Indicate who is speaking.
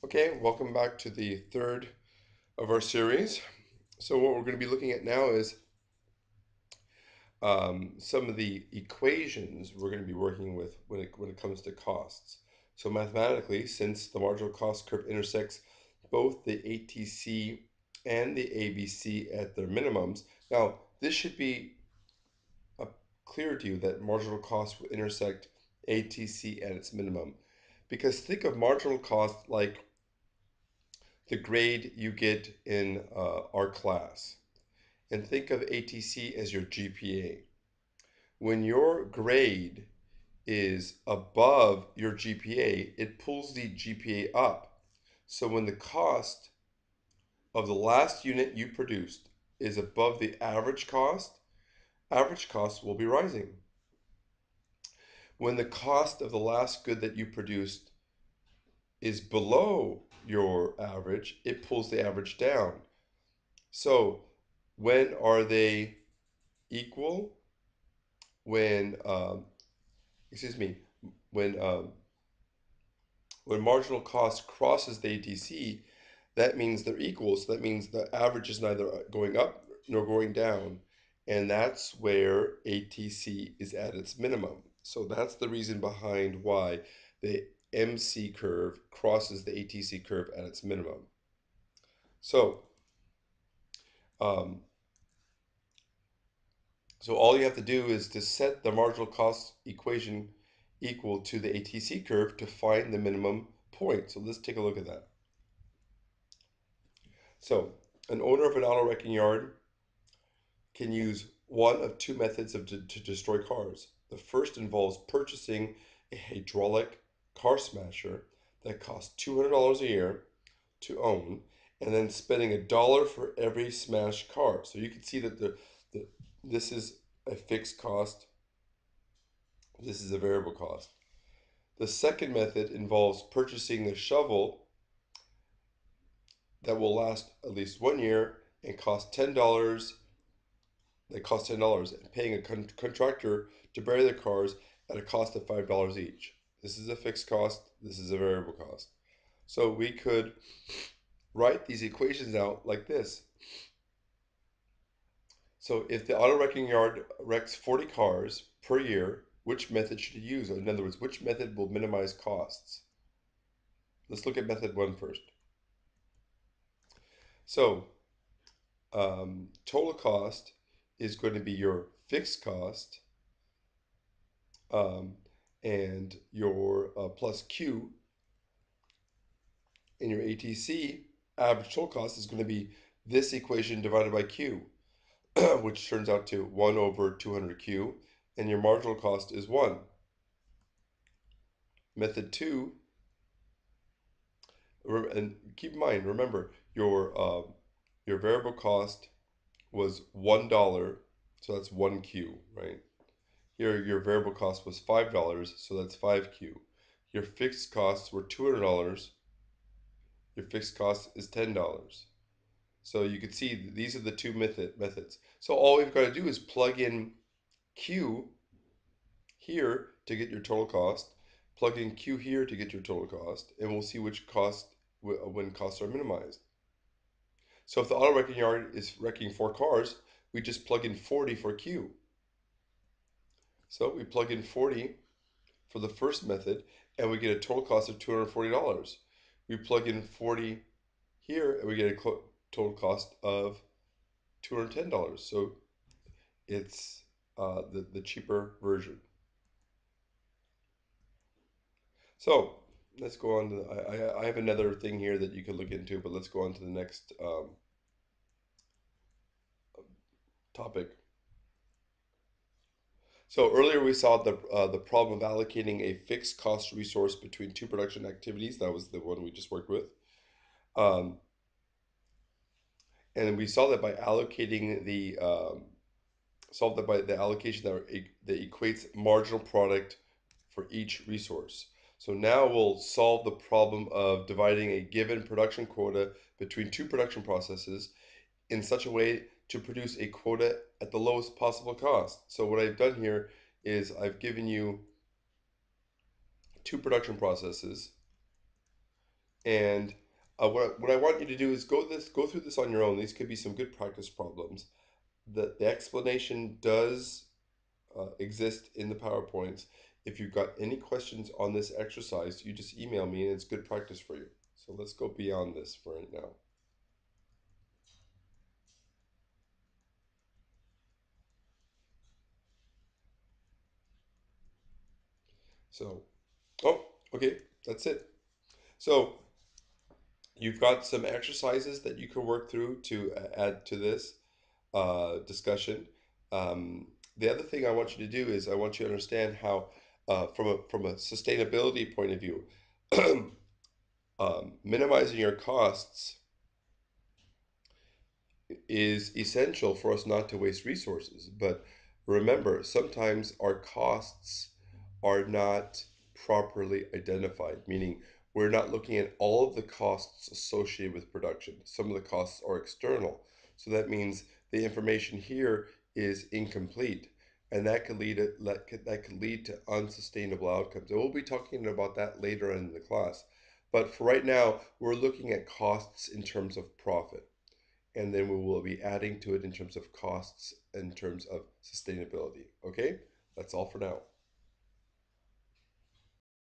Speaker 1: Okay, welcome back to the third of our series. So what we're going to be looking at now is some of the equations we're going to be working with when it comes to costs. So mathematically, since the marginal cost curve intersects both the ATC and the ABC at their minimums, now this should be uh, clear to you that marginal cost will intersect ATC at its minimum. Because think of marginal cost like the grade you get in our class. And think of ATC as your GPA. When your grade is above your GPA, it pulls the GPA up. So when the cost of the last unit you produced is above the average cost will be rising. When the cost of the last good that you produced is below your average, it pulls the average down. So when are they equal? When excuse me, when when marginal cost crosses the ATC, that means they're equal. So that means the average is neither going up nor going down, and that's where ATC is at its minimum. So that's the reason behind why the MC curve crosses the ATC curve at its minimum. So um, So all you have to do is to set the marginal cost equation equal to the ATC curve to find the minimum point. So let's take a look at that. So an owner of an auto wrecking yard can use one of two methods to destroy cars. The first involves purchasing a hydraulic car smasher that costs $200 a year to own, and then spending $1 for every smashed car. So you can see that the this is a fixed cost. This is a variable cost. The second method involves purchasing a shovel that will last at least 1 year and cost $10. That costs $10, and paying a contractor to bury the cars at a cost of $5 each. This is a fixed cost. This is a variable cost. So we could write these equations out like this. So if the auto wrecking yard wrecks 40 cars per year, which method should it use? In other words, which method will minimize costs? Let's look at method one first. So total cost is going to be your fixed cost um, and your plus Q, and your ATC, average total cost, is going to be this equation divided by Q, which turns out to 1 over 200Q, and your marginal cost is 1. Method 2, and keep in mind, remember, your variable cost was $1, so that's 1Q, right? Here, your variable cost was $5, so that's 5Q. Your fixed costs were $200. Your fixed cost is $10. So you can see these are the two methods. So all we've got to do is plug in Q here to get your total cost, plug in Q here to get your total cost, and we'll see which cost when costs are minimized. So if the auto wrecking yard is wrecking 4 cars, we just plug in 40 for Q. So we plug in 40 for the first method, and we get a total cost of $240. We plug in 40 here, and we get a total cost of $210. So it's the cheaper version. So let's go on to, I have another thing here that you can look into, but let's go on to the next topic. So earlier we saw the problem of allocating a fixed cost resource between two production activities. That was the one we just worked with. Um, and we saw that by allocating solve that by the allocation that equates marginal product for each resource. So now we'll solve the problem of dividing a given production quota between two production processes in such a way to produce a quota at the lowest possible cost. So what I've done here is I've given you two production processes, And what I want you to do is go through this on your own. These could be some good practice problems. The explanation does exist in the PowerPoints. If you've got any questions on this exercise, you just email me and it's good practice for you. So let's go beyond this for right now. So, oh, okay, that's it. So you've got some exercises that you can work through to add to this discussion. The other thing I want you to do is I want you to understand how, from a sustainability point of view, minimizing your costs is essential for us not to waste resources. But remember, sometimes our costs are not properly identified, meaning we're not looking at all of the costs associated with production. Some of the costs are external. So that means the information here is incomplete. And that could lead to unsustainable outcomes. And we'll be talking about that later in the class. But for right now, we're looking at costs in terms of profit, and then we will be adding to it in terms of costs, in terms of sustainability. Okay, that's all for now.